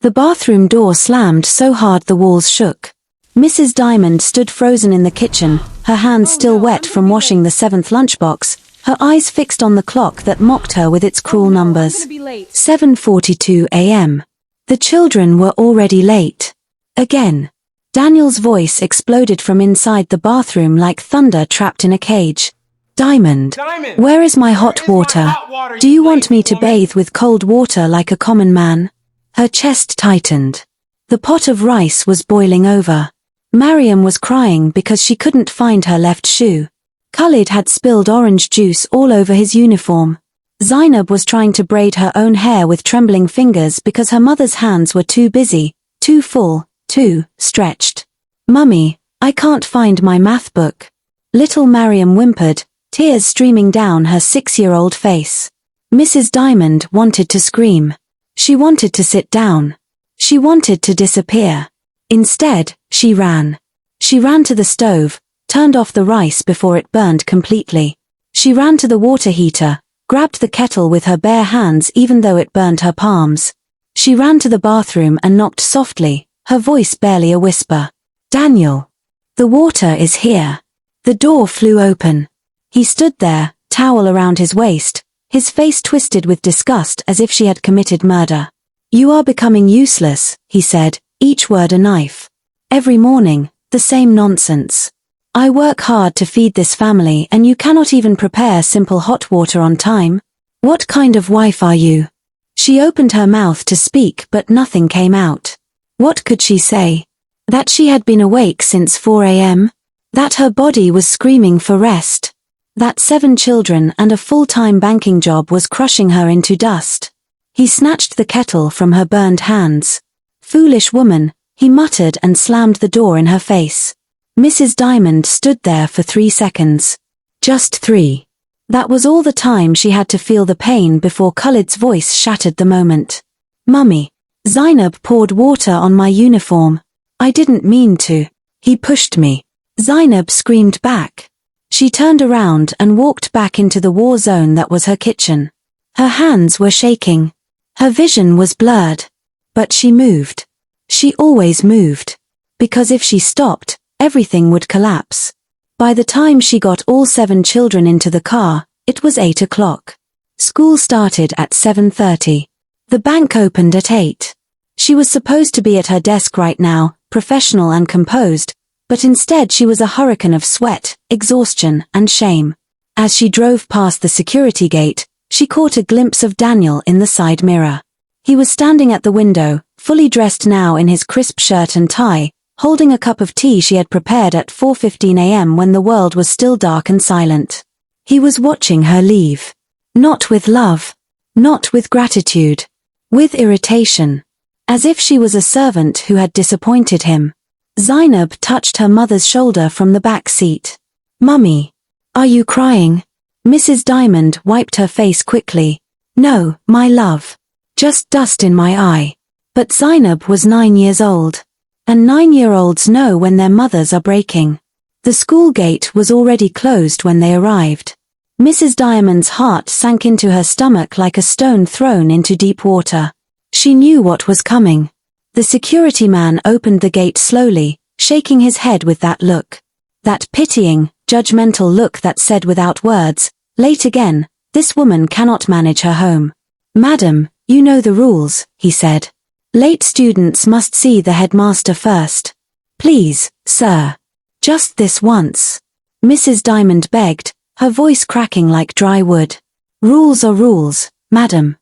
The bathroom door slammed so hard the walls shook. Mrs. Diamond stood frozen in the kitchen, her hands still wet from washing the 7th lunchbox, her eyes fixed on the clock that mocked her with its cruel numbers. 7:42 a.m. The children were already late. Again. Daniel's voice exploded from inside the bathroom like thunder trapped in a cage. Diamond, where is my hot water? Do you want me to bathe with cold water like a common man? Her chest tightened. The pot of rice was boiling over. Mariam was crying because she couldn't find her left shoe. Khalid had spilled orange juice all over his uniform. Zainab was trying to braid her own hair with trembling fingers because her mother's hands were too busy, too full, too stretched. Mummy, I can't find my math book. Little Mariam whimpered, tears streaming down her 6-year-old face. Mrs. Diamond wanted to scream. She wanted to sit down. She wanted to disappear. Instead, she ran. She ran to the stove, turned off the rice before it burned completely. She ran to the water heater, grabbed the kettle with her bare hands even though it burned her palms. She ran to the bathroom and knocked softly, her voice barely a whisper. Daniel. The water is here. The door flew open. He stood there, towel around his waist, his face twisted with disgust as if she had committed murder. You are becoming useless, he said, each word a knife. Every morning, the same nonsense. I work hard to feed this family and you cannot even prepare simple hot water on time. What kind of wife are you? She opened her mouth to speak but nothing came out. What could she say? That she had been awake since 4 a.m.? That her body was screaming for rest? That 7 children and a full-time banking job was crushing her into dust? He snatched the kettle from her burned hands. Foolish woman, he muttered and slammed the door in her face. Mrs. Diamond stood there for 3 seconds. Just 3. That was all the time she had to feel the pain before Khalid's voice shattered the moment. Mummy. Zainab poured water on my uniform. I didn't mean to. He pushed me. Zainab screamed back. She turned around and walked back into the war zone that was her kitchen. Her hands were shaking. Her vision was blurred. But she moved. She always moved. Because if she stopped, everything would collapse. By the time she got all 7 children into the car, it was 8 o'clock. School started at 7:30. The bank opened at 8. She was supposed to be at her desk right now, professional and composed, but instead she was a hurricane of sweat, exhaustion, and shame. As she drove past the security gate, she caught a glimpse of Daniel in the side mirror. He was standing at the window, fully dressed now in his crisp shirt and tie, holding a cup of tea she had prepared at 4:15 a.m. when the world was still dark and silent. He was watching her leave. Not with love. Not with gratitude. With irritation. As if she was a servant who had disappointed him. Zainab touched her mother's shoulder from the back seat. Mummy. Are you crying? Mrs. Diamond wiped her face quickly. No, my love. Just dust in my eye. But Zainab was 9 years old. And 9-year-olds know when their mothers are breaking. The school gate was already closed when they arrived. Mrs. Diamond's heart sank into her stomach like a stone thrown into deep water. She knew what was coming. The security man opened the gate slowly, shaking his head with that look. That pitying, judgmental look that said without words, late again, this woman cannot manage her home. Madam, you know the rules, he said. Late students must see the headmaster first. Please, sir. Just this once. Mrs. Diamond begged, her voice cracking like dry wood. Rules are rules, madam.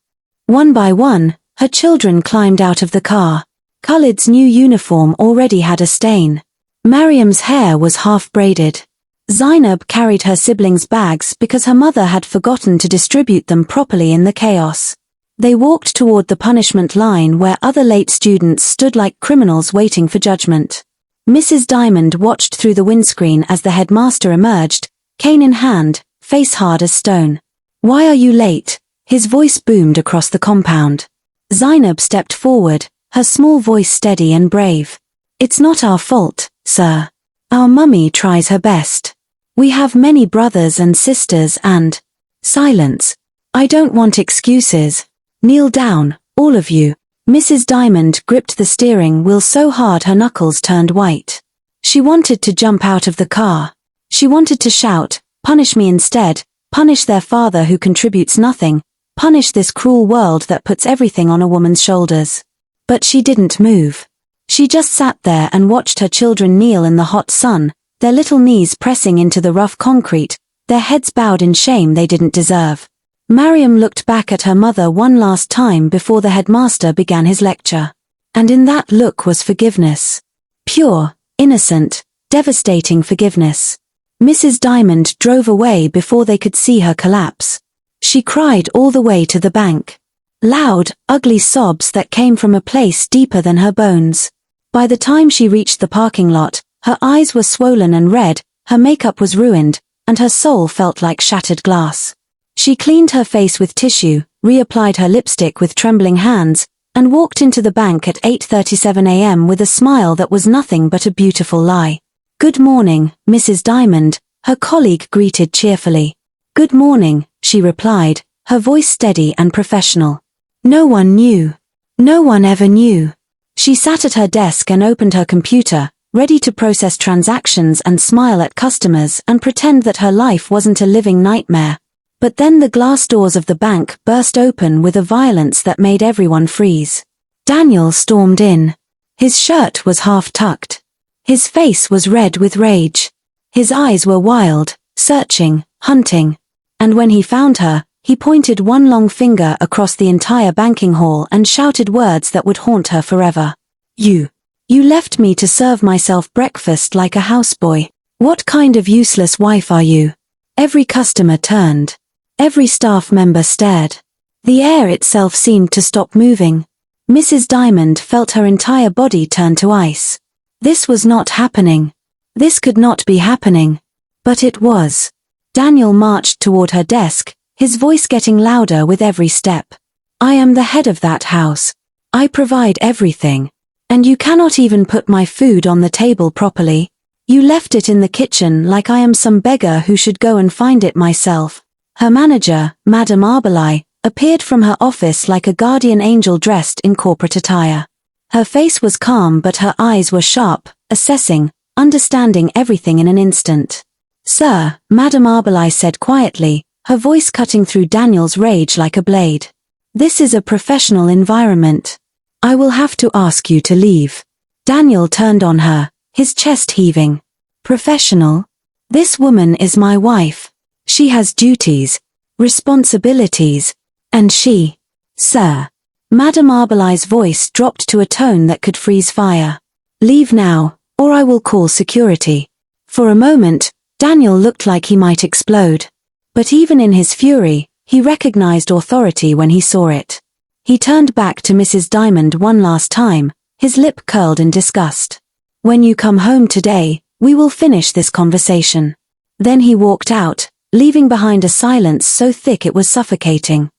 One by one, her children climbed out of the car. Khalid's new uniform already had a stain. Mariam's hair was half braided. Zainab carried her siblings' bags because her mother had forgotten to distribute them properly in the chaos. They walked toward the punishment line where other late students stood like criminals waiting for judgment. Mrs. Diamond watched through the windscreen as the headmaster emerged, cane in hand, face hard as stone. Why are you late? His voice boomed across the compound. Zainab stepped forward, her small voice steady and brave. It's not our fault, sir. Our mummy tries her best. We have many brothers and sisters and... Silence. I don't want excuses. Kneel down, all of you. Mrs. Diamond gripped the steering wheel so hard her knuckles turned white. She wanted to jump out of the car. She wanted to shout, "Punish me instead, punish their father who contributes nothing, punish this cruel world that puts everything on a woman's shoulders." But she didn't move. She just sat there and watched her children kneel in the hot sun, their little knees pressing into the rough concrete, their heads bowed in shame they didn't deserve. Mariam looked back at her mother one last time before the headmaster began his lecture. And in that look was forgiveness. Pure, innocent, devastating forgiveness. Mrs. Diamond drove away before they could see her collapse. She cried all the way to the bank. Loud, ugly sobs that came from a place deeper than her bones. By the time she reached the parking lot, her eyes were swollen and red, her makeup was ruined, and her soul felt like shattered glass. She cleaned her face with tissue, reapplied her lipstick with trembling hands, and walked into the bank at 8:37 a.m. with a smile that was nothing but a beautiful lie. "Good morning, Mrs. Diamond," her colleague greeted cheerfully. "Good morning," she replied, her voice steady and professional. No one knew. No one ever knew. She sat at her desk and opened her computer, ready to process transactions and smile at customers and pretend that her life wasn't a living nightmare. But then the glass doors of the bank burst open with a violence that made everyone freeze. Daniel stormed in. His shirt was half tucked. His face was red with rage. His eyes were wild, searching, hunting. And when he found her, he pointed one long finger across the entire banking hall and shouted words that would haunt her forever. You left me to serve myself breakfast like a houseboy. What kind of useless wife are you?" Every customer turned. Every staff member stared. The air itself seemed to stop moving. Mrs. Diamond felt her entire body turn to ice. This was not happening. This could not be happening. But it was. Daniel marched toward her desk, his voice getting louder with every step. "I am the head of that house. I provide everything. And you cannot even put my food on the table properly. You left it in the kitchen like I am some beggar who should go and find it myself." Her manager, Madame Arbelai, appeared from her office like a guardian angel dressed in corporate attire. Her face was calm but her eyes were sharp, assessing, understanding everything in an instant. "Sir," Madame Arbelai said quietly, her voice cutting through Daniel's rage like a blade. "This is a professional environment. I will have to ask you to leave." Daniel turned on her, his chest heaving. "Professional? This woman is my wife. She has duties, responsibilities, and she..." "Sir." Madame Arbelai's voice dropped to a tone that could freeze fire. "Leave now, or I will call security." For a moment, Daniel looked like he might explode. But even in his fury, he recognized authority when he saw it. He turned back to Mrs. Diamond one last time, his lip curled in disgust. "When you come home today, we will finish this conversation." Then he walked out, leaving behind a silence so thick it was suffocating.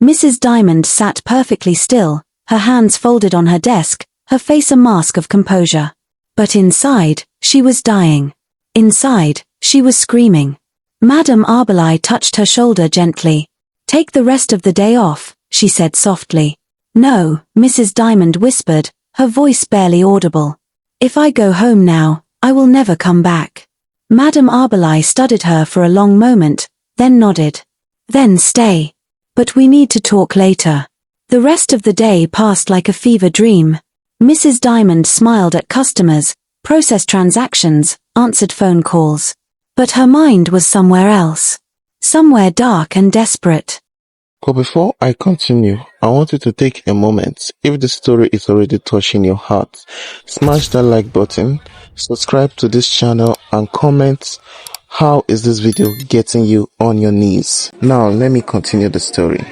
Mrs. Diamond sat perfectly still, her hands folded on her desk, her face a mask of composure. But inside, she was dying. Inside, she was screaming. Madame Arbelai touched her shoulder gently. "Take the rest of the day off," she said softly. "No," Mrs. Diamond whispered, her voice barely audible. "If I go home now, I will never come back." Madame Arbelai studied her for a long moment, then nodded. "Then stay. But we need to talk later." The rest of the day passed like a fever dream. Mrs. Diamond smiled at customers, processed transactions, answered phone calls. But her mind was somewhere else. Somewhere dark and desperate. But before I continue, I want you to take a moment. If the story is already touching your heart, smash that like button, subscribe to this channel, and comment how is this video getting you on your knees. Now let me continue the story.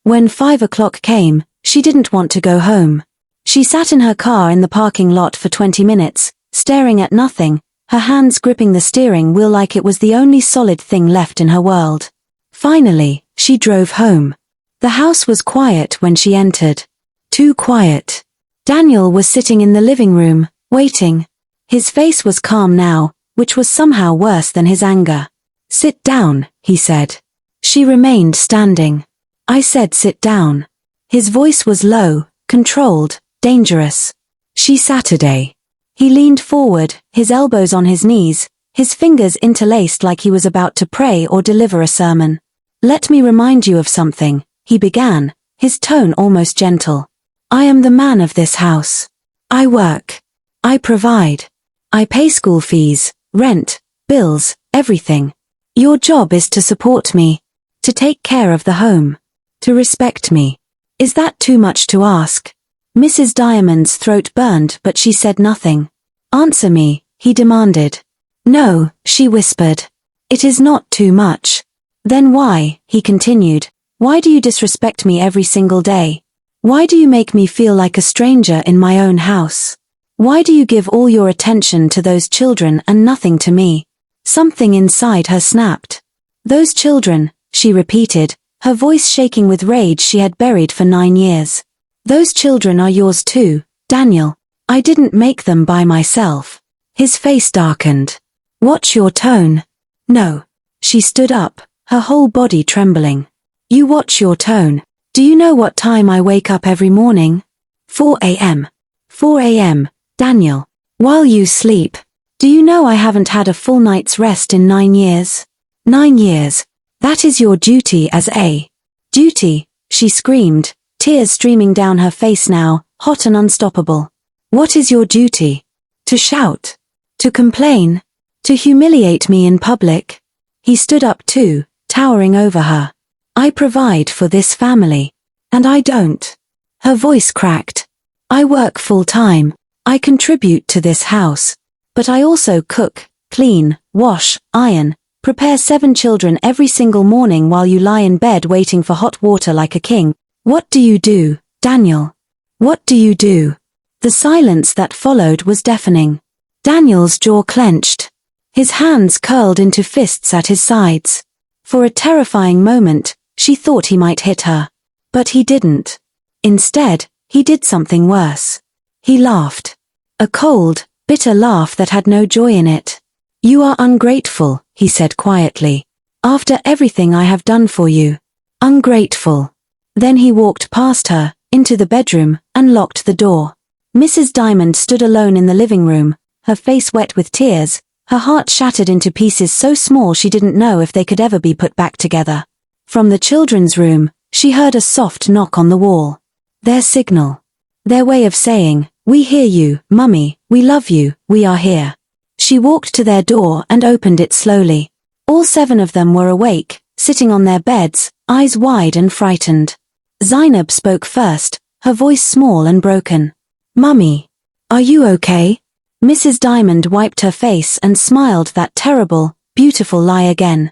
When 5 o'clock came, she didn't want to go home. She sat in her car in the parking lot for 20 minutes, staring at nothing, her hands gripping the steering wheel like it was the only solid thing left in her world. Finally, she drove home. The house was quiet when she entered. Too quiet. Daniel was sitting in the living room, waiting. His face was calm now, which was somehow worse than his anger. "Sit down," he said. She remained standing. "I said sit down." His voice was low, controlled, dangerous. Saturday. He leaned forward, his elbows on his knees, his fingers interlaced like he was about to pray or deliver a sermon. Let me remind you of something, he began, his tone almost gentle. I am the man of this house. I work. I provide. I pay school fees, rent, bills, everything. Your job is to support me, to take care of the home, to respect me. Is that too much to ask? Mrs. Diamond's throat burned, but she said nothing. Answer me, he demanded. No, she whispered. It is not too much. Then why, he continued, why do you disrespect me every single day? Why do you make me feel like a stranger in my own house? Why do you give all your attention to those children and nothing to me? Something inside her snapped. Those children, she repeated, her voice shaking with rage she had buried for 9 years. Those children are yours too, Daniel. I didn't make them by myself. His face darkened. Watch your tone. No. She stood up, her whole body trembling. You watch your tone. Do you know what time I wake up every morning? 4 a.m. 4 a.m., Daniel. While you sleep. Do you know I haven't had a full night's rest in 9 years? 9 years. That is your duty as a duty, she screamed, tears streaming down her face now, hot and unstoppable. What is your duty? To shout? To complain? To humiliate me in public? He stood up too, towering over her. I provide for this family. And I don't. Her voice cracked. I work full-time. I contribute to this house. But I also cook, clean, wash, iron, prepare 7 children every single morning while you lie in bed waiting for hot water like a king. What do you do, Daniel? What do you do? The silence that followed was deafening. Daniel's jaw clenched. His hands curled into fists at his sides. For a terrifying moment, she thought he might hit her. But he didn't. Instead, he did something worse. He laughed. A cold, bitter laugh that had no joy in it. You are ungrateful, he said quietly. After everything I have done for you. Ungrateful. Then he walked past her, into the bedroom, and locked the door. Mrs. Diamond stood alone in the living room, her face wet with tears, her heart shattered into pieces so small she didn't know if they could ever be put back together. From the children's room, she heard a soft knock on the wall. Their signal. Their way of saying, we hear you, Mummy, we love you, we are here. She walked to their door and opened it slowly. All 7 of them were awake, sitting on their beds, eyes wide and frightened. Zainab spoke first, her voice small and broken. Mummy, are you okay? Mrs. Diamond wiped her face and smiled that terrible, beautiful lie again.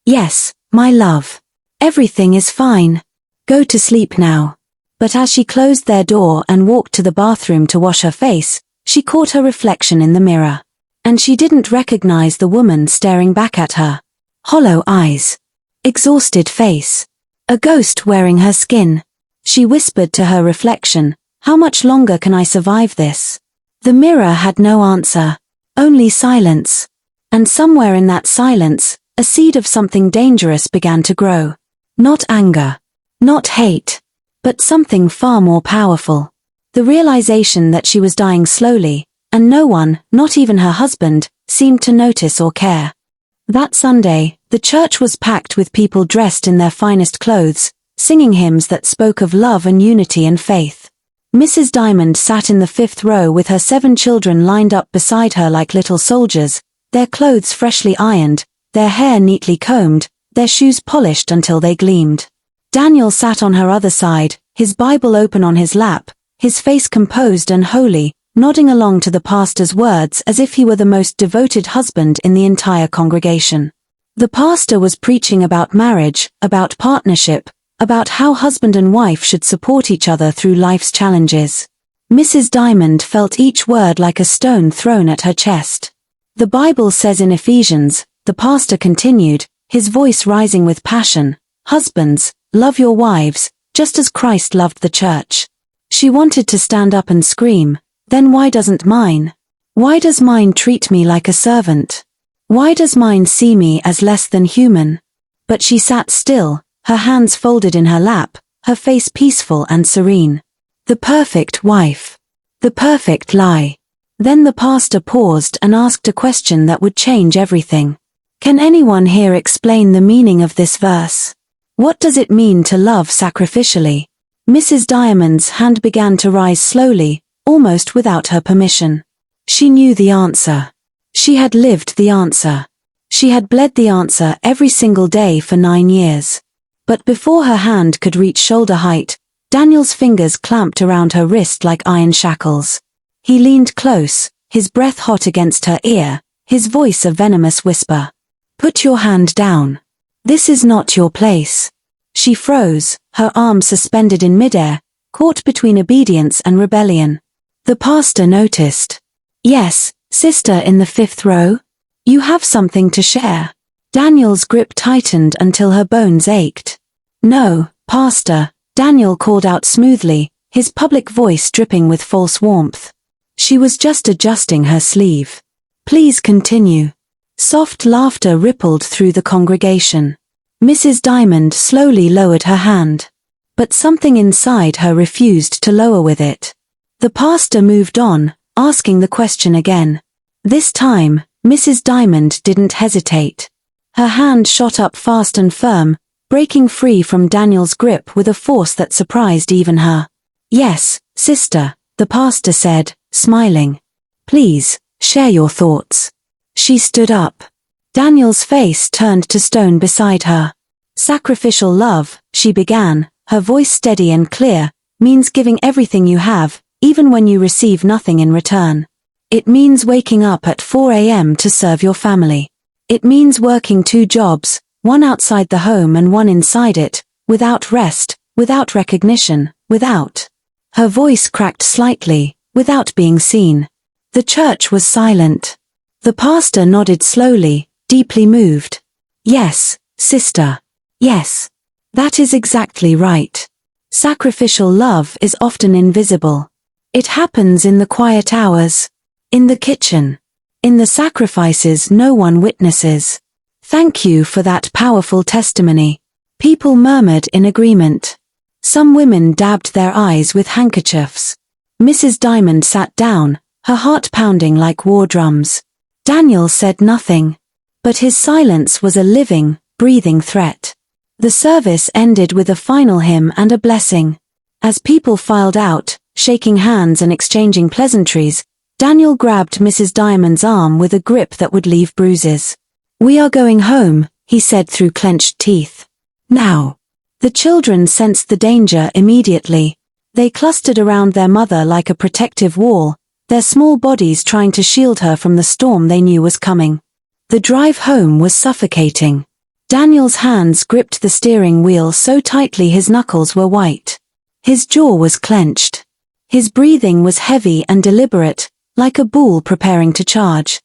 Yes, my love. Everything is fine. Go to sleep now. But as she closed their door and walked to the bathroom to wash her face, she caught her reflection in the mirror. And she didn't recognize the woman staring back at her. Hollow eyes. Exhausted face. A ghost wearing her skin. She whispered to her reflection, how much longer can I survive this? The mirror had no answer. Only silence. And somewhere in that silence, a seed of something dangerous began to grow. Not anger. Not hate. But something far more powerful. The realization that she was dying slowly, and no one, not even her husband, seemed to notice or care. That Sunday, the church was packed with people dressed in their finest clothes, singing hymns that spoke of love and unity and faith. Mrs. Diamond sat in the 5th row with her 7 children lined up beside her like little soldiers, their clothes freshly ironed, their hair neatly combed, their shoes polished until they gleamed. Daniel sat on her other side, his Bible open on his lap, his face composed and holy, nodding along to the pastor's words as if he were the most devoted husband in the entire congregation. The pastor was preaching about marriage, about partnership, about how husband and wife should support each other through life's challenges. Mrs. Diamond felt each word like a stone thrown at her chest. The Bible says in Ephesians, the pastor continued, his voice rising with passion, husbands, love your wives, just as Christ loved the church. She wanted to stand up and scream, then why doesn't mine? Why does mine treat me like a servant? Why does mine see me as less than human? But she sat still, her hands folded in her lap, her face peaceful and serene. The perfect wife. The perfect lie. Then the pastor paused and asked a question that would change everything. Can anyone here explain the meaning of this verse? What does it mean to love sacrificially? Mrs. Diamond's hand began to rise slowly, almost without her permission. She knew the answer. She had lived the answer. She had bled the answer every single day for 9 years. But before her hand could reach shoulder height, Daniel's fingers clamped around her wrist like iron shackles. He leaned close, his breath hot against her ear, his voice a venomous whisper. Put your hand down. This is not your place. She froze, her arms suspended in midair, caught between obedience and rebellion. The pastor noticed. Yes, sister in the 5th row? You have something to share. Daniel's grip tightened until her bones ached. No, pastor, Daniel called out smoothly, his public voice dripping with false warmth. She was just adjusting her sleeve. Please continue. Soft laughter rippled through the congregation. Mrs. Diamond slowly lowered her hand. But something inside her refused to lower with it. The pastor moved on, asking the question again. This time, Mrs. Diamond didn't hesitate. Her hand shot up fast and firm, breaking free from Daniel's grip with a force that surprised even her. Yes, sister, the pastor said, smiling. Please, share your thoughts. She stood up. Daniel's face turned to stone beside her. Sacrificial love, she began, her voice steady and clear, means giving everything you have, even when you receive nothing in return. It means waking up at 4 a.m. to serve your family. It means working 2 jobs, one outside the home and one inside it, without rest, without recognition, without. Her voice cracked slightly, without being seen. The church was silent. The pastor nodded slowly, deeply moved. Yes, sister. Yes. That is exactly right. Sacrificial love is often invisible. It happens in the quiet hours. In the kitchen. In the sacrifices no one witnesses. Thank you for that powerful testimony. People murmured in agreement. Some women dabbed their eyes with handkerchiefs. Mrs. Diamond sat down, her heart pounding like war drums. Daniel said nothing. But his silence was a living, breathing threat. The service ended with a final hymn and a blessing. As people filed out, shaking hands and exchanging pleasantries, Daniel grabbed Mrs. Diamond's arm with a grip that would leave bruises. We are going home, he said through clenched teeth. Now. The children sensed the danger immediately. They clustered around their mother like a protective wall, their small bodies trying to shield her from the storm they knew was coming. The drive home was suffocating. Daniel's hands gripped the steering wheel so tightly his knuckles were white. His jaw was clenched. His breathing was heavy and deliberate, like a bull preparing to charge.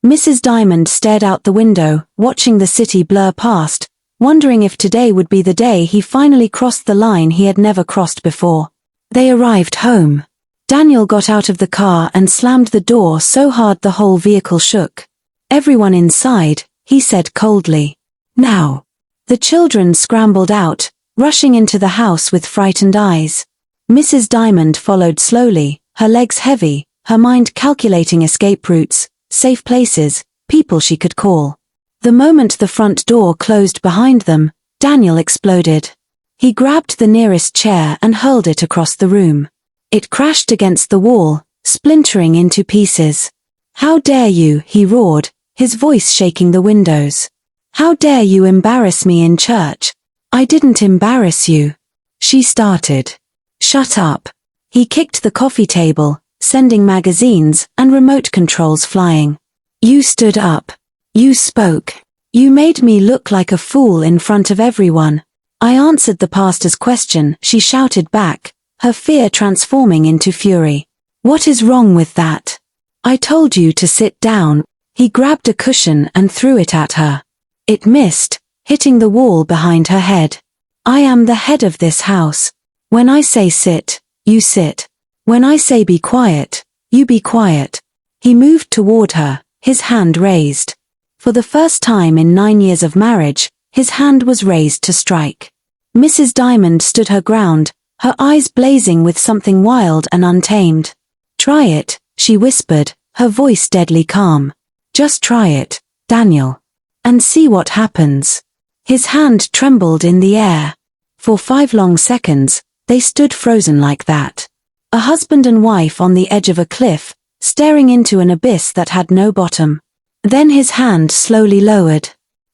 Mrs. Diamond stared out the window, watching the city blur past, wondering if today would be the day he finally crossed the line he had never crossed before. They arrived home. Daniel got out of the car and slammed the door so hard the whole vehicle shook. Everyone inside, he said coldly. Now. The children scrambled out, rushing into the house with frightened eyes. Mrs. Diamond followed slowly, her legs heavy, her mind calculating escape routes, safe places, people she could call. The moment the front door closed behind them, Daniel exploded. He grabbed the nearest chair and hurled it across the room. It crashed against the wall, splintering into pieces. How dare you, he roared, his voice shaking the windows. How dare you embarrass me in church? I didn't embarrass you. She started. Shut up. He kicked the coffee table, sending magazines and remote controls flying. You stood up. You spoke. You made me look like a fool in front of everyone. I answered the pastor's question, she shouted back, her fear transforming into fury. What is wrong with that? I told you to sit down. He grabbed a cushion and threw it at her. It missed, hitting the wall behind her head. I am the head of this house. When I say sit, you sit. When I say be quiet, you be quiet. He moved toward her, his hand raised. For the first time in 9 years of marriage, his hand was raised to strike. Mrs. Diamond stood her ground, her eyes blazing with something wild and untamed. "Try it," she whispered, her voice deadly calm. "Just try it, Daniel. And see what happens." His hand trembled in the air. For 5 long seconds, they stood frozen like that. A husband and wife on the edge of a cliff, staring into an abyss that had no bottom. Then his hand slowly lowered.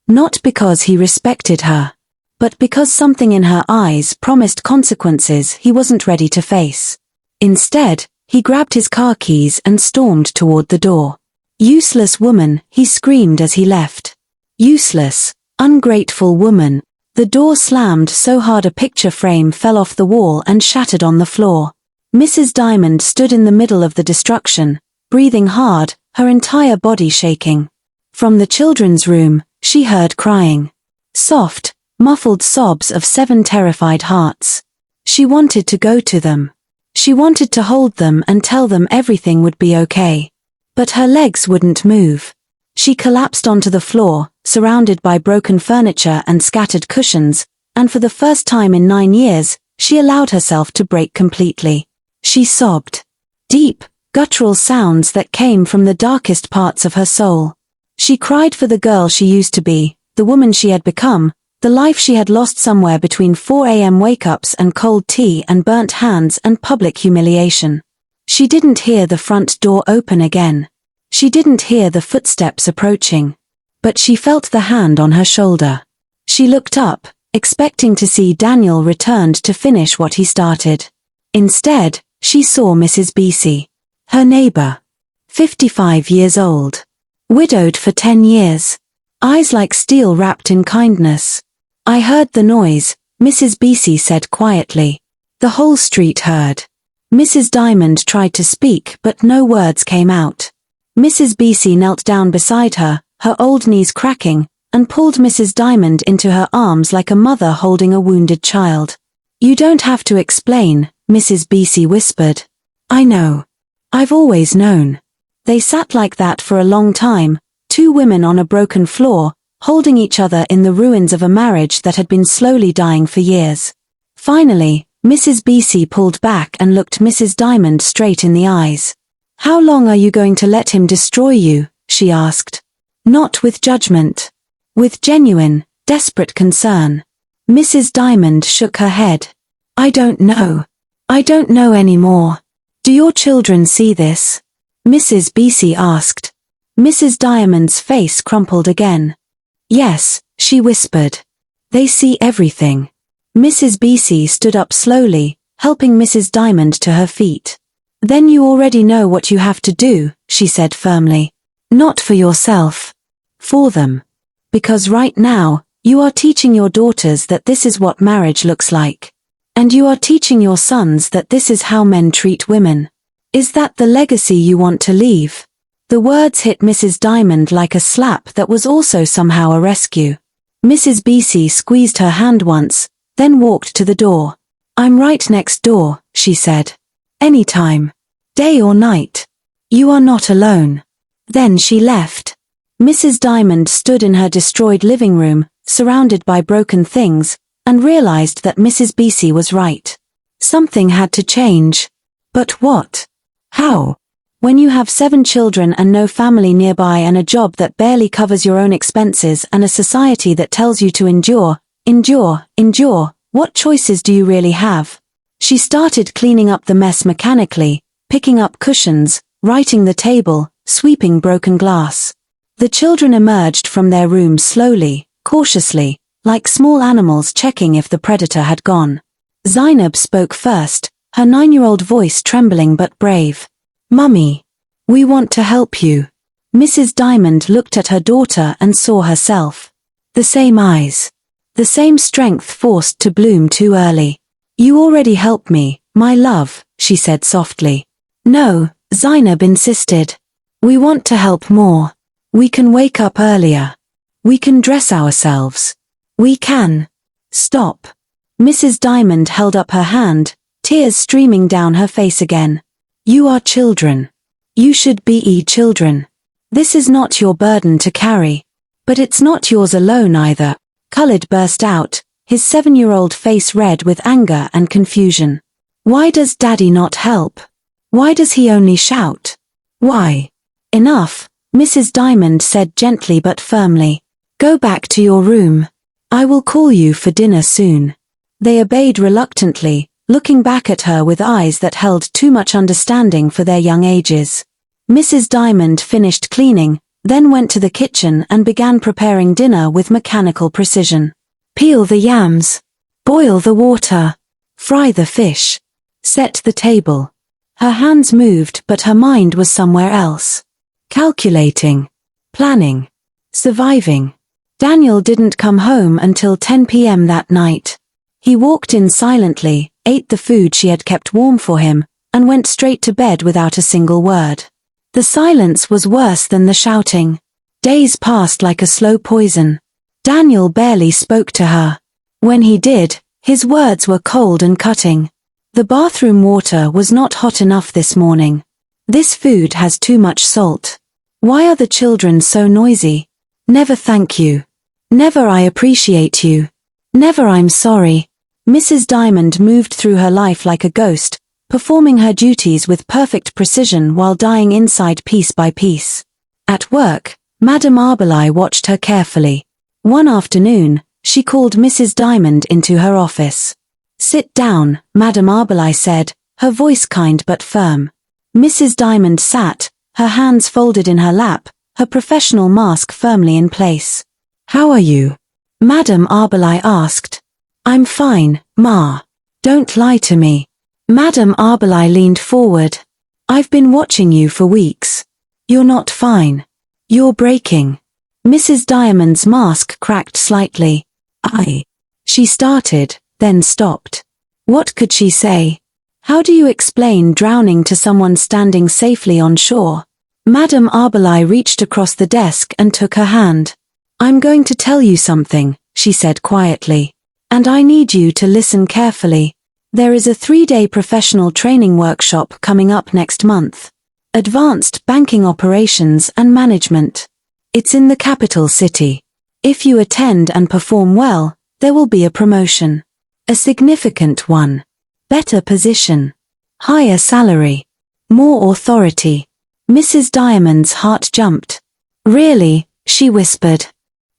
Not because he respected her, but because something in her eyes promised consequences he wasn't ready to face. Instead, he grabbed his car keys and stormed toward the door. "Useless woman," he screamed as he left. "Useless, ungrateful woman." The door slammed so hard a picture frame fell off the wall and shattered on the floor. Mrs. Diamond stood in the middle of the destruction, breathing hard, her entire body shaking. From the children's room, she heard crying. Soft, muffled sobs of 7 terrified hearts. She wanted to go to them. She wanted to hold them and tell them everything would be okay. But her legs wouldn't move. She collapsed onto the floor, surrounded by broken furniture and scattered cushions, and for the first time in 9 years, she allowed herself to break completely. She sobbed. Deep, guttural sounds that came from the darkest parts of her soul. She cried for the girl she used to be, the woman she had become, the life she had lost somewhere between 4 a.m. wake-ups and cold tea and burnt hands and public humiliation. She didn't hear the front door open again. She didn't hear the footsteps approaching. But she felt the hand on her shoulder. She looked up, expecting to see Daniel returned to finish what he started. Instead, she saw Mrs. Beasy, her neighbor. 55 years old. Widowed for 10 years. Eyes like steel wrapped in kindness. "I heard the noise," Mrs. Beasy said quietly. The whole street heard. Mrs. Diamond tried to speak but no words came out. Mrs. Beasy knelt down beside her, her old knees cracking, and pulled Mrs. Diamond into her arms like a mother holding a wounded child. "You don't have to explain," Mrs. Beasy whispered. "I know. I've always known." They sat like that for a long time, 2 women on a broken floor, holding each other in the ruins of a marriage that had been slowly dying for years. Finally, Mrs. Beasy pulled back and looked Mrs. Diamond straight in the eyes. "How long are you going to let him destroy you?" she asked. Not with judgment. With genuine, desperate concern. Mrs. Diamond shook her head. "I don't know. I don't know anymore. Do your children see this?" Mrs. Beasy asked. Mrs. Diamond's face crumpled again. "Yes," she whispered. "They see everything." Mrs. Beasy stood up slowly, helping Mrs. Diamond to her feet. "Then you already know what you have to do," she said firmly. "Not for yourself. For them. Because right now, you are teaching your daughters that this is what marriage looks like. And you are teaching your sons that this is how men treat women. Is that the legacy you want to leave?" The words hit Mrs. Diamond like a slap that was also somehow a rescue. Mrs. Beasy squeezed her hand once, then walked to the door. "I'm right next door," she said. "Anytime. Day or night. You are not alone." Then she left. Mrs. Diamond stood in her destroyed living room, surrounded by broken things, and realized that Mrs. Beasy was right. Something had to change. But what? How? When you have 7 children and no family nearby and a job that barely covers your own expenses and a society that tells you to endure, what choices do you really have? She started cleaning up the mess mechanically, picking up cushions, righting the table, sweeping broken glass. The children emerged from their rooms slowly, cautiously, like small animals checking if the predator had gone. Zainab spoke first, her 9-year-old voice trembling but brave. "Mummy, we want to help you." Mrs. Diamond looked at her daughter and saw herself. The same eyes. The same strength forced to bloom too early. "You already help me, my love," she said softly. "No," Zainab insisted. "We want to help more. We can wake up earlier. We can dress ourselves. We can." "Stop." Mrs. Diamond held up her hand, tears streaming down her face again. "You are children. You should be children. This is not your burden to carry. But it's not yours alone either." Khalid burst out, his 7-year-old face red with anger and confusion. Why does Daddy not help? Why does he only shout? Why? Enough, Mrs. Diamond said gently but firmly. Go back to your room. I will call you for dinner soon. They obeyed reluctantly, looking back at her with eyes that held too much understanding for their young ages. Mrs. Diamond finished cleaning, then went to the kitchen and began preparing dinner with mechanical precision. Peel the yams. Boil the water. Fry the fish. Set the table. Her hands moved but her mind was somewhere else. Calculating. Planning. Surviving. Daniel didn't come home until 10 p.m. that night. He walked in silently, ate the food she had kept warm for him, and went straight to bed without a single word. The silence was worse than the shouting. Days passed like a slow poison. Daniel barely spoke to her. When he did, his words were cold and cutting. The bathroom water was not hot enough this morning. This food has too much salt. Why are the children so noisy? Never thank you. Never I appreciate you. Never I'm sorry. Mrs. Diamond moved through her life like a ghost, performing her duties with perfect precision while dying inside piece by piece. At work, Madame Arbelay watched her carefully. One afternoon, she called Mrs. Diamond into her office. Sit down, Madame Arbelay said, her voice kind but firm. Mrs. Diamond sat, her hands folded in her lap, her professional mask firmly in place. How are you? Madame Arbelay asked. I'm fine, Ma. Don't lie to me. Madame Arbelay leaned forward. I've been watching you for weeks. You're not fine. You're breaking. Mrs. Diamond's mask cracked slightly. She started, then stopped. What could she say? How do you explain drowning to someone standing safely on shore? Madame Arbelay reached across the desk and took her hand. I'm going to tell you something, she said quietly. And I need you to listen carefully. There is a 3-day professional training workshop coming up next month. Advanced banking operations and management. It's in the capital city. If you attend and perform well, there will be a promotion. A significant one. Better position. Higher salary. More authority. Mrs. Diamond's heart jumped. Really, she whispered.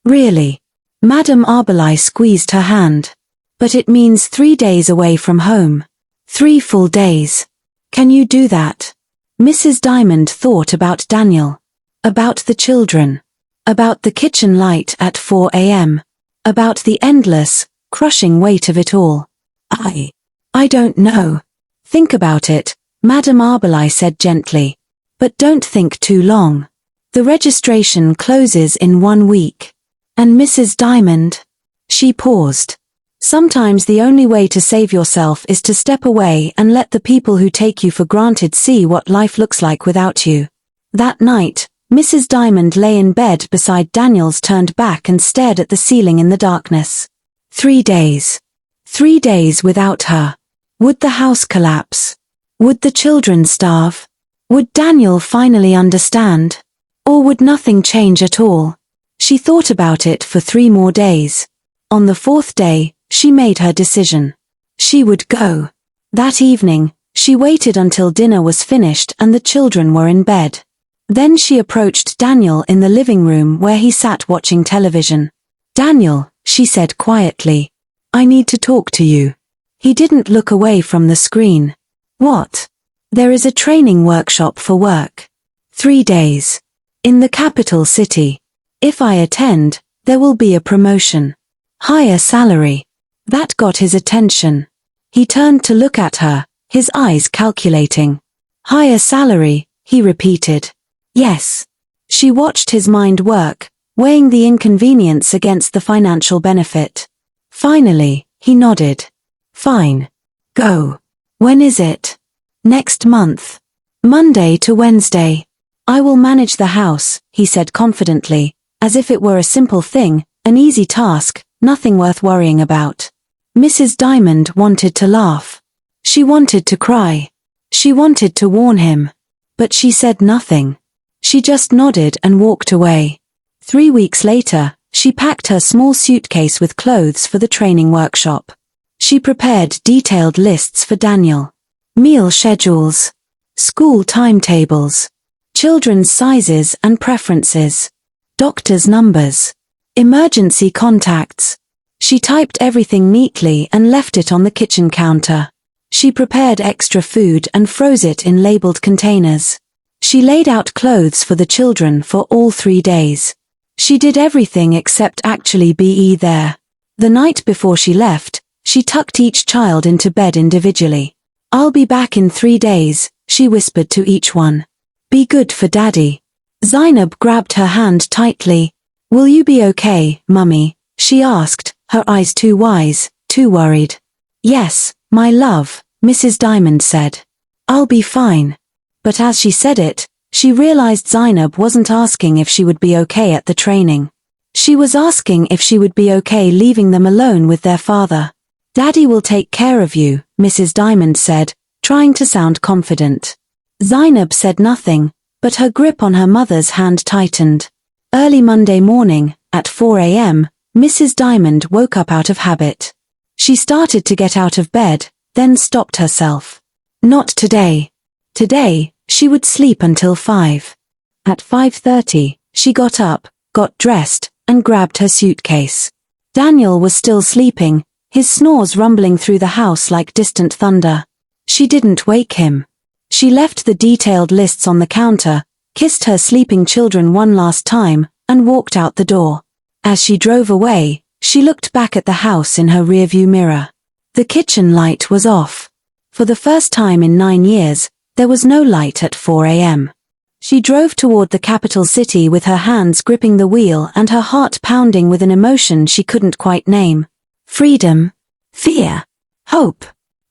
Really. Madame Arbelay squeezed her hand. But it means 3 days away from home. 3 full days. Can you do that? Mrs. Diamond thought about Daniel. About the children. About the kitchen light at 4 a.m. About the endless, crushing weight of it all. I don't know. Think about it, Madame Arbelay said gently. But don't think too long. The registration closes in 1 week. And Mrs. Diamond? She paused. Sometimes the only way to save yourself is to step away and let the people who take you for granted see what life looks like without you. That night, Mrs. Diamond lay in bed beside Daniel's turned back and stared at the ceiling in the darkness. 3 days. 3 days without her. Would the house collapse? Would the children starve? Would Daniel finally understand? Or would nothing change at all? She thought about it for 3 more days. On the 4th day, she made her decision. She would go. That evening, she waited until dinner was finished and the children were in bed. Then she approached Daniel in the living room where he sat watching television. Daniel, she said quietly. I need to talk to you. He didn't look away from the screen. What? There is a training workshop for work. 3 days. In the capital city. If I attend, there will be a promotion. Higher salary. That got his attention. He turned to look at her, his eyes calculating. Higher salary, he repeated. Yes. She watched his mind work, weighing the inconvenience against the financial benefit. Finally, he nodded. Fine. Go. When is it? Next month. Monday to Wednesday. I will manage the house, he said confidently, as if it were a simple thing, an easy task, nothing worth worrying about. Mrs. Diamond wanted to laugh. She wanted to cry. She wanted to warn him. But she said nothing. She just nodded and walked away. 3 weeks later, She packed her small suitcase with clothes for the training workshop. She prepared detailed lists for Daniel. Meal schedules, school timetables, children's sizes and preferences, doctor's numbers, emergency contacts. She typed everything neatly and left it on the kitchen counter. She prepared extra food and froze it in labeled containers. She laid out clothes for the children for all 3 days. She did everything except actually be there. The night before she left, she tucked each child into bed individually. "I'll be back in 3 days," she whispered to each one. "Be good for Daddy." Zainab grabbed her hand tightly. "Will you be okay, Mummy?" she asked, her eyes too wise, too worried. "Yes, my love," Mrs. Diamond said. "I'll be fine." But as she said it, she realized Zainab wasn't asking if she would be okay at the training. She was asking if she would be okay leaving them alone with their father. "Daddy will take care of you," Mrs. Diamond said, trying to sound confident. Zainab said nothing, but her grip on her mother's hand tightened. Early Monday morning, at 4 a.m., Mrs. Diamond woke up out of habit. She started to get out of bed, then stopped herself. Not today. Today, she would sleep until 5. At 5:30, she got up, got dressed, and grabbed her suitcase. Daniel was still sleeping, his snores rumbling through the house like distant thunder. She didn't wake him. She left the detailed lists on the counter, kissed her sleeping children one last time, and walked out the door. As she drove away, she looked back at the house in her rearview mirror. The kitchen light was off. For the first time in 9 years, there was no light at 4 a.m. She drove toward the capital city with her hands gripping the wheel and her heart pounding with an emotion she couldn't quite name. Freedom, fear, hope,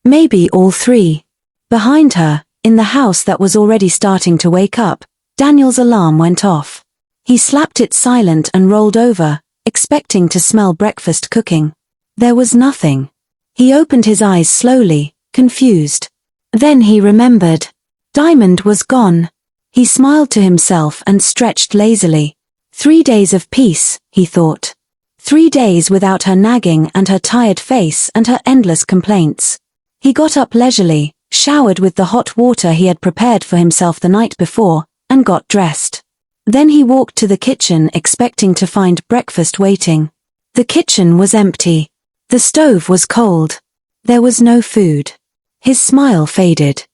maybe all three. Behind her, in the house that was already starting to wake up, Daniel's alarm went off. He slapped it silent and rolled over, expecting to smell breakfast cooking. There was nothing. He opened his eyes slowly, confused. Then he remembered. Diamond was gone. He smiled to himself and stretched lazily. 3 days of peace, he thought. 3 days without her nagging and her tired face and her endless complaints. He got up leisurely, showered with the hot water he had prepared for himself the night before, and got dressed. Then he walked to the kitchen expecting to find breakfast waiting. The kitchen was empty. The stove was cold. There was no food. His smile faded.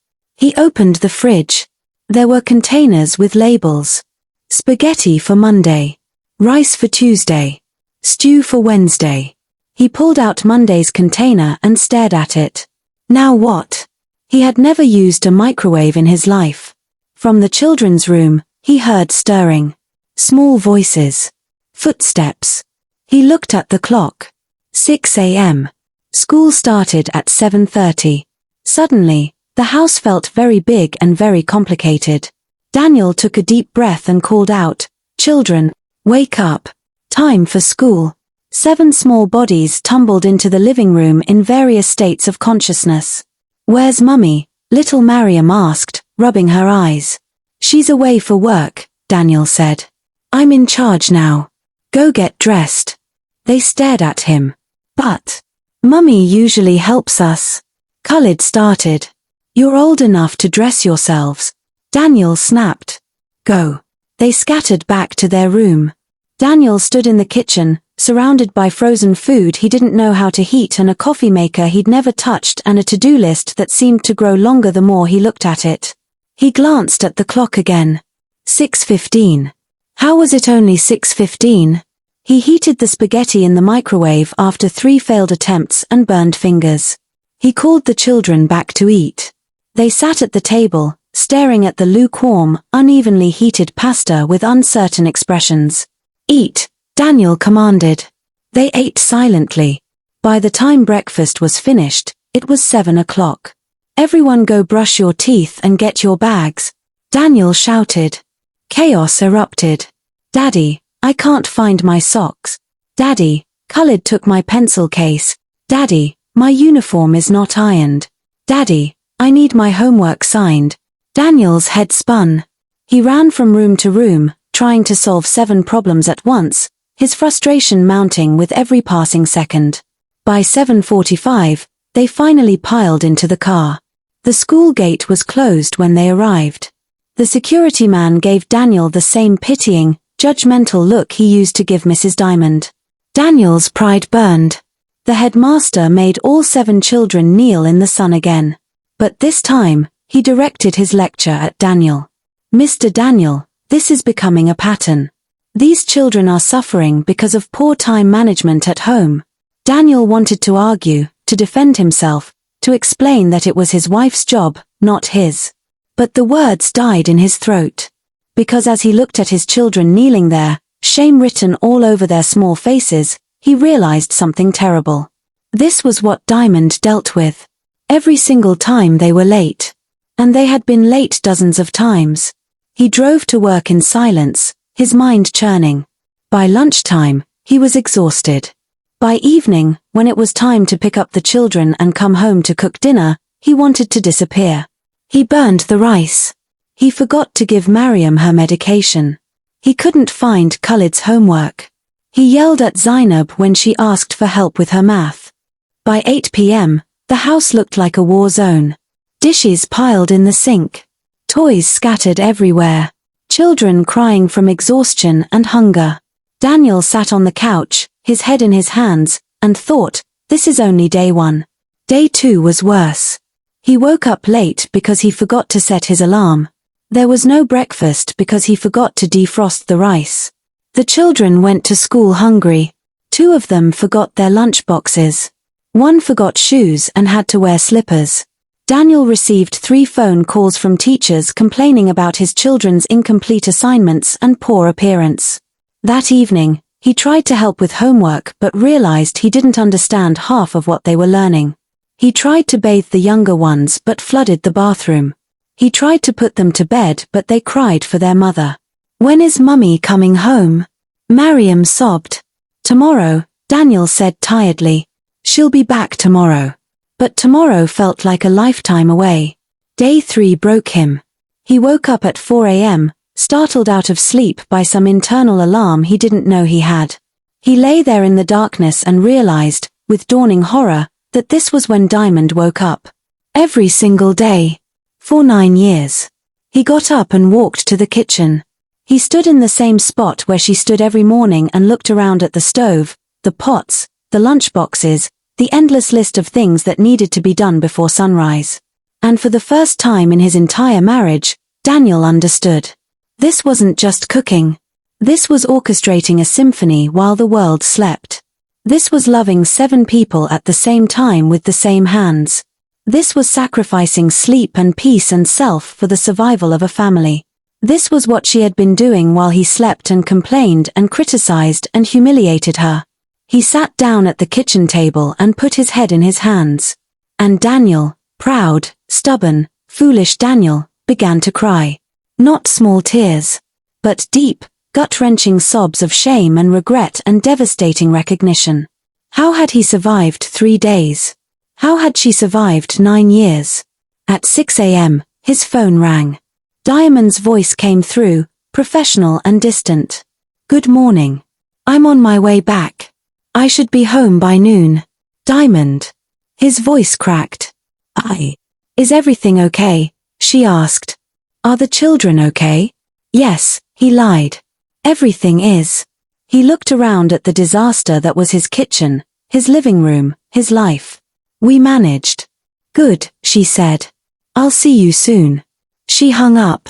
He opened the fridge. There were containers with labels. Spaghetti for Monday. Rice for Tuesday. Stew for Wednesday. He pulled out Monday's container and stared at it. Now what? He had never used a microwave in his life. From the children's room, he heard stirring. Small voices. Footsteps. He looked at the clock. 6 a.m. School started at 7:30. Suddenly, the house felt very big and very complicated. Daniel took a deep breath and called out, "Children, wake up. Time for school." 7 small bodies tumbled into the living room in various states of consciousness. "Where's Mummy?" little Mariam asked, rubbing her eyes. "She's away for work," Daniel said. "I'm in charge now. Go get dressed." They stared at him. "But Mummy usually helps us." Khalid started. "You're old enough to dress yourselves." Daniel snapped. "Go." They scattered back to their room. Daniel stood in the kitchen, surrounded by frozen food he didn't know how to heat and a coffee maker he'd never touched and a to-do list that seemed to grow longer the more he looked at it. He glanced at the clock again. 6:15. How was it only 6:15? He heated the spaghetti in the microwave after 3 failed attempts and burned fingers. He called the children back to eat. They sat at the table, staring at the lukewarm, unevenly heated pasta with uncertain expressions. "Eat," Daniel commanded. They ate silently. By the time breakfast was finished, it was 7 o'clock. "Everyone go brush your teeth and get your bags," Daniel shouted. Chaos erupted. "Daddy, I can't find my socks." "Daddy, Khalid took my pencil case." "Daddy, my uniform is not ironed." "Daddy, I need my homework signed." Daniel's head spun. He ran from room to room, trying to solve 7 problems at once, his frustration mounting with every passing second. By 7:45, they finally piled into the car. The school gate was closed when they arrived. The security man gave Daniel the same pitying, judgmental look he used to give Mrs. Diamond. Daniel's pride burned. The headmaster made all 7 children kneel in the sun again. But this time, he directed his lecture at Daniel. "Mr. Daniel, this is becoming a pattern. These children are suffering because of poor time management at home." Daniel wanted to argue, to defend himself, to explain that it was his wife's job, not his. But the words died in his throat. Because as he looked at his children kneeling there, shame written all over their small faces, he realized something terrible. This was what Diamond dealt with. Every single time they were late. And they had been late dozens of times. He drove to work in silence, his mind churning. By lunchtime, he was exhausted. By evening, when it was time to pick up the children and come home to cook dinner, he wanted to disappear. He burned the rice. He forgot to give Mariam her medication. He couldn't find Khalid's homework. He yelled at Zainab when she asked for help with her math. By 8 p.m., the house looked like a war zone. Dishes piled in the sink. Toys scattered everywhere. Children crying from exhaustion and hunger. Daniel sat on the couch, his head in his hands, and thought, this is only day 1. Day 2 was worse. He woke up late because he forgot to set his alarm. There was no breakfast because he forgot to defrost the rice. The children went to school hungry. 2 of them forgot their lunch boxes. 1 forgot shoes and had to wear slippers. Daniel received 3 phone calls from teachers complaining about his children's incomplete assignments and poor appearance. That evening, he tried to help with homework but realized he didn't understand half of what they were learning. He tried to bathe the younger ones but flooded the bathroom. He tried to put them to bed but they cried for their mother. "When is Mummy coming home?" Mariam sobbed. "Tomorrow," Daniel said tiredly. "She'll be back tomorrow." But tomorrow felt like a lifetime away. Day 3 broke him. He woke up at 4 a.m., startled out of sleep by some internal alarm he didn't know he had. He lay there in the darkness and realized, with dawning horror, that this was when Diamond woke up. Every single day. For 9 years. He got up and walked to the kitchen. He stood in the same spot where she stood every morning and looked around at the stove, the pots, the lunchboxes, the endless list of things that needed to be done before sunrise. And for the first time in his entire marriage, Daniel understood. This wasn't just cooking. This was orchestrating a symphony while the world slept. This was loving 7 people at the same time with the same hands. This was sacrificing sleep and peace and self for the survival of a family. This was what she had been doing while he slept and complained and criticized and humiliated her. He sat down at the kitchen table and put his head in his hands. And Daniel, proud, stubborn, foolish Daniel, began to cry. Not small tears, but deep, gut-wrenching sobs of shame and regret and devastating recognition. How had he survived 3 days? How had she survived 9 years? At 6 a.m., his phone rang. Diamond's voice came through, professional and distant. "Good morning. I'm on my way back. I should be home by noon." "Diamond." His voice cracked. Is everything okay?" she asked. "Are the children okay?" "Yes," he lied. "Everything is." He looked around at the disaster that was his kitchen, his living room, his life. "We managed." "Good," she said. "I'll see you soon." She hung up.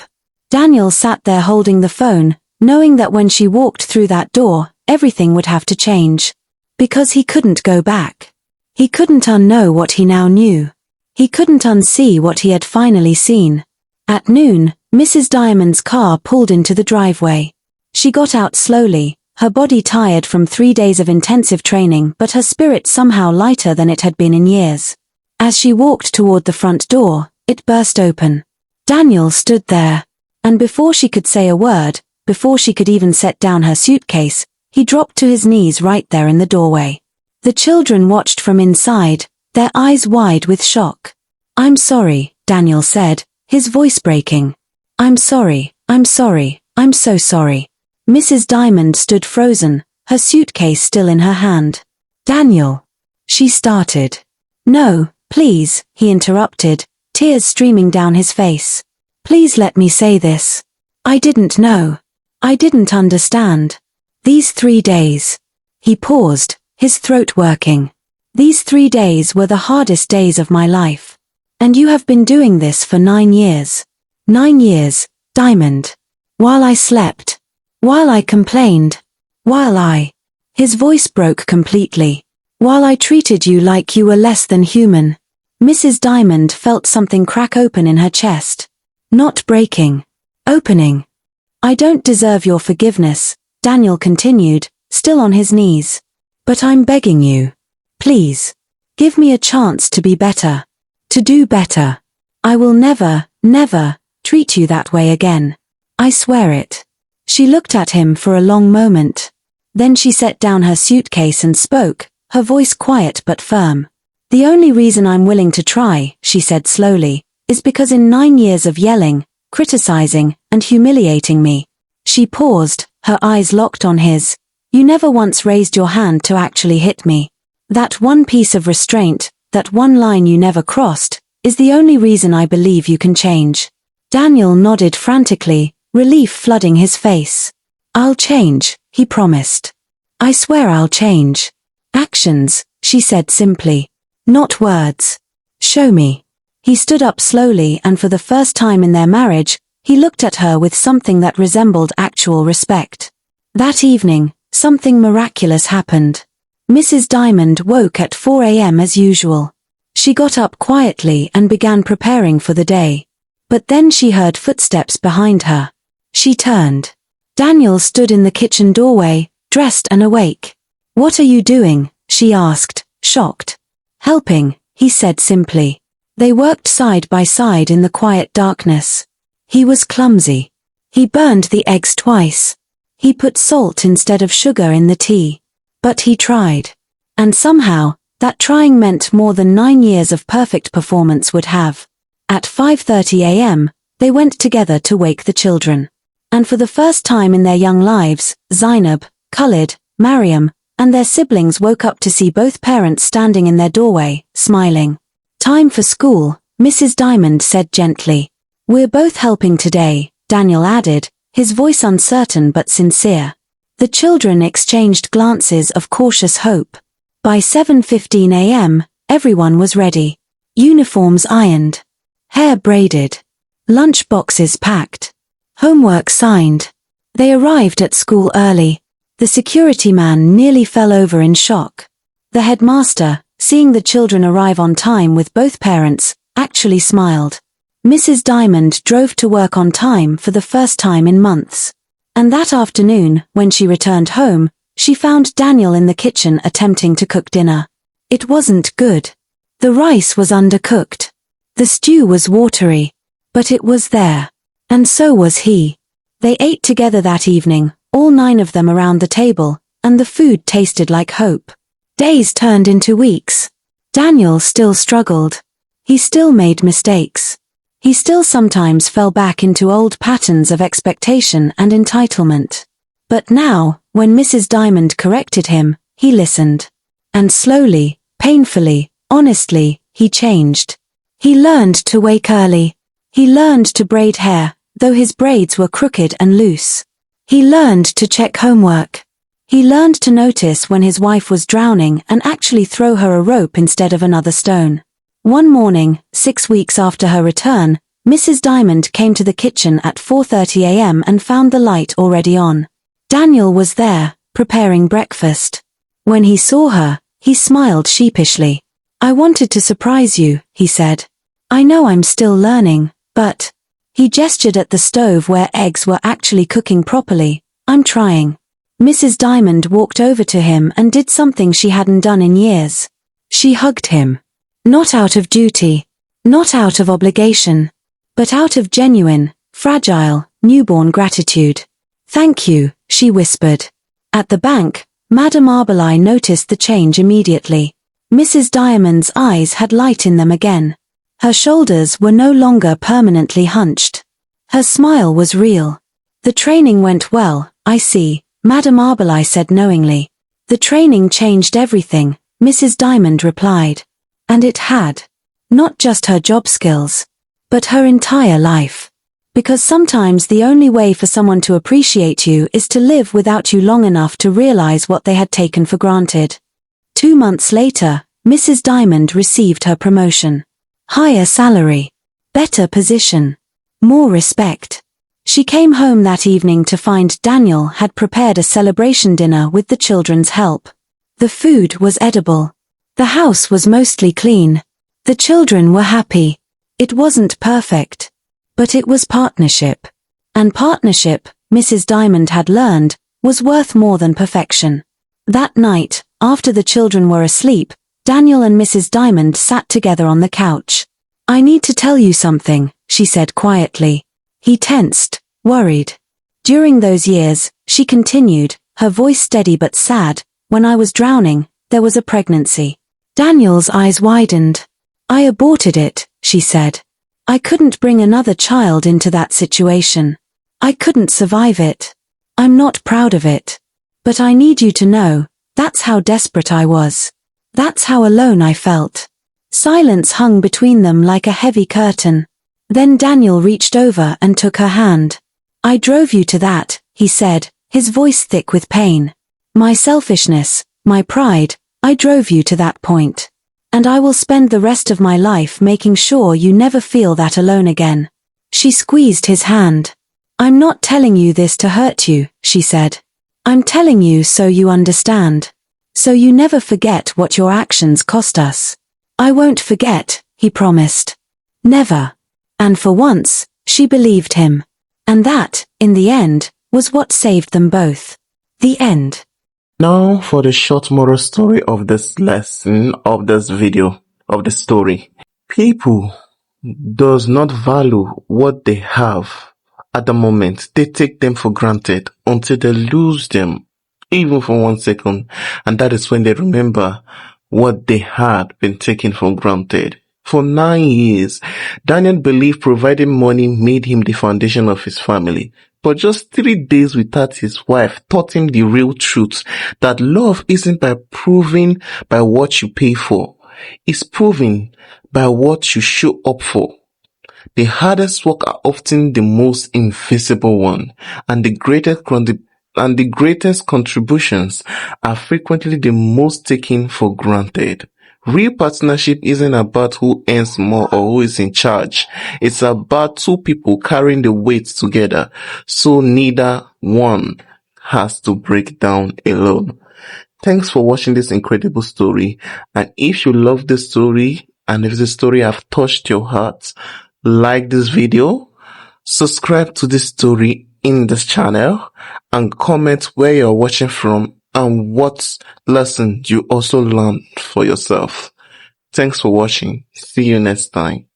Daniel sat there holding the phone, knowing that when she walked through that door, everything would have to change. Because he couldn't go back. He couldn't unknow what he now knew. He couldn't unsee what he had finally seen. At noon, Mrs. Diamond's car pulled into the driveway. She got out slowly, her body tired from 3 days of intensive training but her spirit somehow lighter than it had been in years. As she walked toward the front door, it burst open. Daniel stood there. And before she could say a word, before she could even set down her suitcase, he dropped to his knees right there in the doorway. The children watched from inside, their eyes wide with shock. "I'm sorry," Daniel said, his voice breaking. "I'm sorry, I'm sorry, I'm so sorry." Mrs. Diamond stood frozen, her suitcase still in her hand. "Daniel," she started. "No, please," he interrupted, tears streaming down his face. "Please let me say this. I didn't know. I didn't understand. These 3 days." He paused, his throat working. "These 3 days were the hardest days of my life. And you have been doing this for 9 years. 9 years, Diamond. While I slept. While I complained. While I—" His voice broke completely. "While I treated you like you were less than human." Mrs. Diamond felt something crack open in her chest. Not breaking. Opening. "I don't deserve your forgiveness," Daniel continued, still on his knees. "But I'm begging you. Please. Give me a chance to be better. To do better. I will never, never treat you that way again. I swear it." She looked at him for a long moment. Then she set down her suitcase and spoke, her voice quiet but firm. "The only reason I'm willing to try," she said slowly, "is because in 9 years of yelling, criticizing, and humiliating me." She paused, her eyes locked on his. "You never once raised your hand to actually hit me. That one piece of restraint, that one line you never crossed, is the only reason I believe you can change." Daniel nodded frantically, relief flooding his face. "I'll change," he promised. "I swear I'll change." "Actions," she said simply. "Not words. Show me." He stood up slowly and for the first time in their marriage, he looked at her with something that resembled actual respect. That evening, something miraculous happened. Mrs. Diamond woke at 4 a.m. as usual. She got up quietly and began preparing for the day. But then she heard footsteps behind her. She turned. Daniel stood in the kitchen doorway, dressed and awake. "What are you doing?" she asked, shocked. "Helping," he said simply. They worked side by side in the quiet darkness. He was clumsy. He burned the eggs twice. He put salt instead of sugar in the tea. But he tried. And somehow, that trying meant more than 9 years of perfect performance would have. At 5:30 a.m., they went together to wake the children. And for the first time in their young lives, Zainab, Khalid, Mariam, and their siblings woke up to see both parents standing in their doorway, smiling. "Time for school," Mrs. Diamond said gently. "We're both helping today," Daniel added, his voice uncertain but sincere. The children exchanged glances of cautious hope. By 7:15 a.m., everyone was ready. Uniforms ironed. Hair braided. Lunch boxes packed. Homework signed. They arrived at school early. The security man nearly fell over in shock. The headmaster, seeing the children arrive on time with both parents, actually smiled. Mrs. Diamond drove to work on time for the first time in months. And that afternoon, when she returned home, she found Daniel in the kitchen attempting to cook dinner. It wasn't good. The rice was undercooked. The stew was watery. But it was there. And so was he. They ate together that evening, all 9 of them around the table, and the food tasted like hope. Days turned into weeks. Daniel still struggled. He still made mistakes. He still sometimes fell back into old patterns of expectation and entitlement. But now, when Mrs. Diamond corrected him, he listened. And slowly, painfully, honestly, he changed. He learned to wake early. He learned to braid hair, though his braids were crooked and loose. He learned to check homework. He learned to notice when his wife was drowning and actually throw her a rope instead of another stone. One morning, 6 weeks after her return, Mrs. Diamond came to the kitchen at 4:30 a.m. and found the light already on. Daniel was there, preparing breakfast. When he saw her, he smiled sheepishly. "I wanted to surprise you," he said. "I know I'm still learning, but—" He gestured at the stove where eggs were actually cooking properly. "I'm trying." Mrs. Diamond walked over to him and did something she hadn't done in years. She hugged him. Not out of duty. Not out of obligation. But out of genuine, fragile, newborn gratitude. "Thank you," she whispered. At the bank, Madame Arbelay noticed the change immediately. Mrs. Diamond's eyes had light in them again. Her shoulders were no longer permanently hunched. Her smile was real. "The training went well, I see," Madam Arbelay said knowingly. The training changed everything, Mrs. Diamond replied. And it had. Not just her job skills, but her entire life. Because sometimes the only way for someone to appreciate you is to live without you long enough to realize what they had taken for granted. 2 months later, Mrs. Diamond received her promotion. Higher salary. Better position. More respect. She came home that evening to find Daniel had prepared a celebration dinner with the children's help. The food was edible. The house was mostly clean. The children were happy. It wasn't perfect. But it was partnership. And partnership, Mrs. Diamond had learned, was worth more than perfection. That night, after the children were asleep, Daniel and Mrs. Diamond sat together on the couch. "I need to tell you something," she said quietly. He tensed, worried. "During those years," she continued, her voice steady but sad, "when I was drowning, there was a pregnancy." Daniel's eyes widened. "I aborted it," she said. "I couldn't bring another child into that situation. I couldn't survive it. I'm not proud of it. But I need you to know, that's how desperate I was. That's how alone I felt." Silence hung between them like a heavy curtain. Then Daniel reached over and took her hand. "I drove you to that," he said, his voice thick with pain. "My selfishness, my pride, I drove you to that point. And I will spend the rest of my life making sure you never feel that alone again." She squeezed his hand. "I'm not telling you this to hurt you," she said. "I'm telling you so you understand. So you never forget what your actions cost us." "I won't forget," he promised. "Never." And for once, she believed him. And that, in the end, was what saved them both. The end. Now for the short moral story of this lesson, of this video, of the story. People does not value what they have at the moment. They take them for granted until they lose them, even for 1 second. And that is when they remember what they had been taken for granted. For 9 years, Daniel believed providing money made him the foundation of his family. But just 3 days without his wife taught him the real truth, that love isn't by proving by what you pay for. It's proven by what you show up for. The hardest work are often the most invisible one, and the greatest contributions are frequently the most taken for granted. Real partnership isn't about who earns more or who is in charge. It's about 2 people carrying the weight together, so neither one has to break down alone. Thanks for watching this incredible story. And if you love this story, and if the story have touched your heart, like this video, subscribe to this story in this channel, and comment where you're watching from and what lesson you also learned for yourself. Thanks for watching. See you next time.